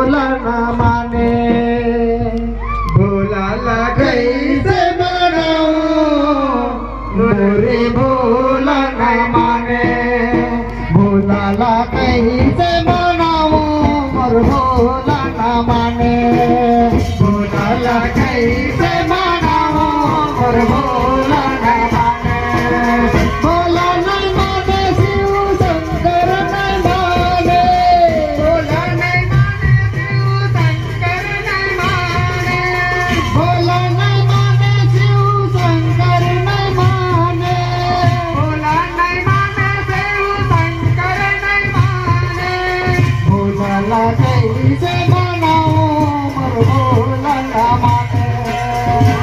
भोला ना माने भोलाला कैसे मनाऊं मोरे भोला ना माने भोलाला कैसे मनाऊं मोर भोला ना माने भोलाला कैसे मनाऊं मोर भोला ना माने भोला नहीं माने शिव शंकर नहीं माने भोला नहीं माने शिव शंकर नहीं माने भोला नहीं माने शिव शंकर नहीं माने भोला नहीं माने शिव शंकर नहीं माने भोलाला कैसे मनाऊं मोर भोला ना माने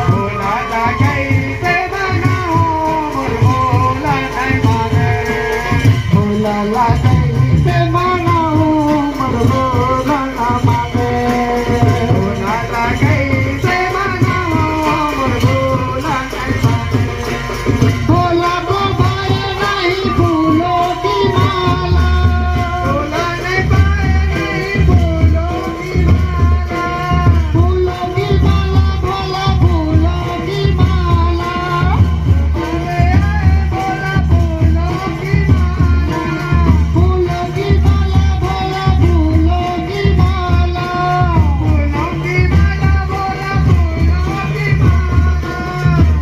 भोलाला कैसे मनाऊं मोर भोला नहीं माने भोलाला कैसे मनाऊं मोर भोला ना माने भोलाला कैसे मनाऊं मोर भोला नहीं माने भोला को पाए नहीं फूलों की माला भोला नहीं पाए नहीं फूलों की माला फूलों की माला भोला फूलों की माला अरे भोला फूलों की माला फूलों की माला भोला फूलों की माला फूलों की माला भोला फूलों की माला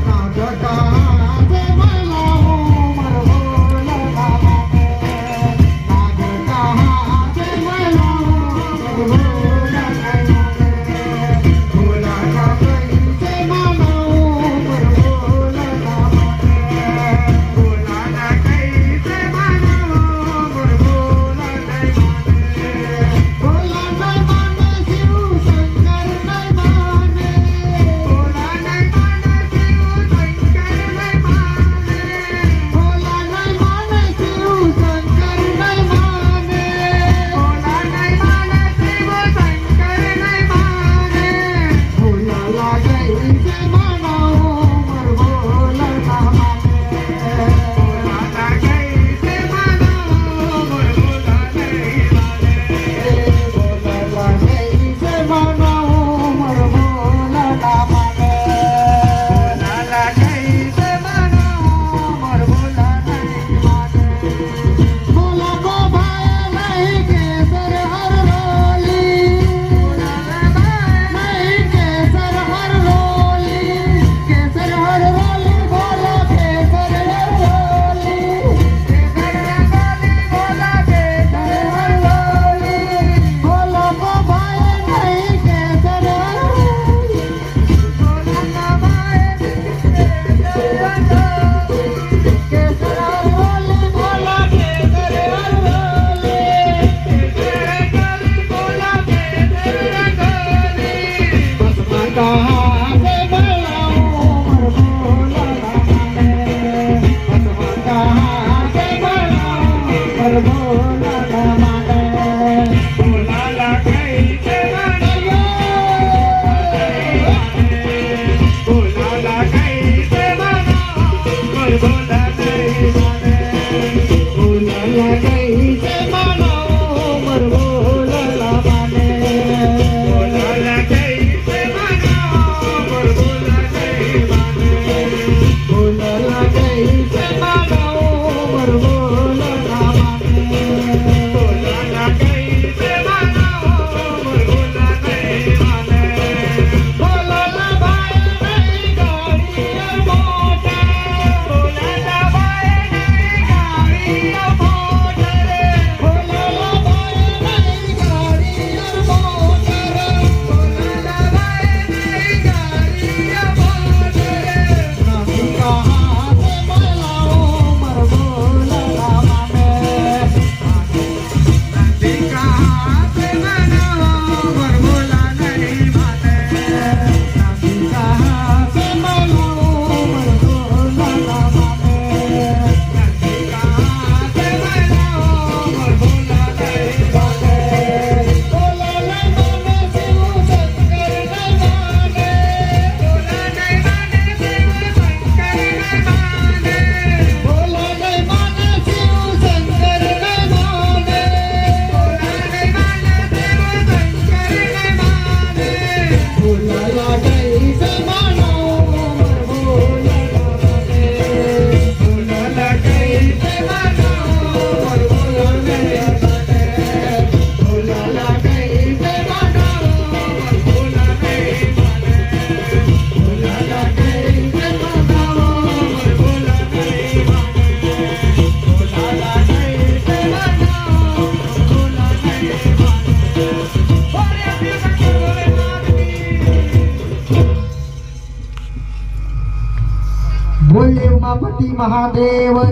नाग कहाँ से मनाऊं मोर भोला ना माने नाग कहाँ से मनाऊं मोर भोला नहीं माने भोला का कैसे मनाऊं मोर भोला ना माने भोला ना कैसे मनाऊं मोर भोला नहीं माने भोला नहीं माने शिव शंकर नहीं माने भोला नहीं माने शिव शंकर नहीं माने भोला नहीं माने शिव शंकर नहीं माने भोला नहीं माने शिव शंकर नहीं माने भोलाला कैसे मनाऊं मोर भोला ना माने भोलाला कैसे मनाऊं मोर भोला नहीं माने भोलाला कैसे मनाऊं मोर भोला ना माने भोलाला कैसे मनाऊं मोर भोला नहीं माने भोला को भाए नहीं केसर हर रोली भोला भाए नहीं केसर हर रोली केसर हर रोली भोला केसर हर रोली केसर रंगोली भोला केसर हर रोली भोला को भाए नहीं केसर हर रोली भोला का भाए केसर हर रोली केसर हर रोली भोला केसर हर रोली केसर रंगोली भोला केसर रंगोली भस्मा कहाँ से मनाऊं मोर भोला ना माने भस्मा कहाँ से मनाऊं मोर भोला ना माने भोलाला कैसे मनाऊं भोलाला कैसे मनाऊं मोर भोला नहीं माने भोलाला कैसे मनाऊं मोर भोला ना माने भोलाला कैसे मनाऊं मोर भोला नहीं माने भोलाला कैसे मनाऊं मोर भोला ना माने भोलाला कैसे मनाऊं मोर भोला नहीं माने भोलाला भाए नहीं गाड़ी और मोटर भोलाला भाए नहीं गाड़ी और मोटर भोलाला भाए नहीं गाड़ी और मोटर भोलाला भाए नहीं गाड़ी और मोटर नाम कहाँ से मनाऊं पार्वती महादेव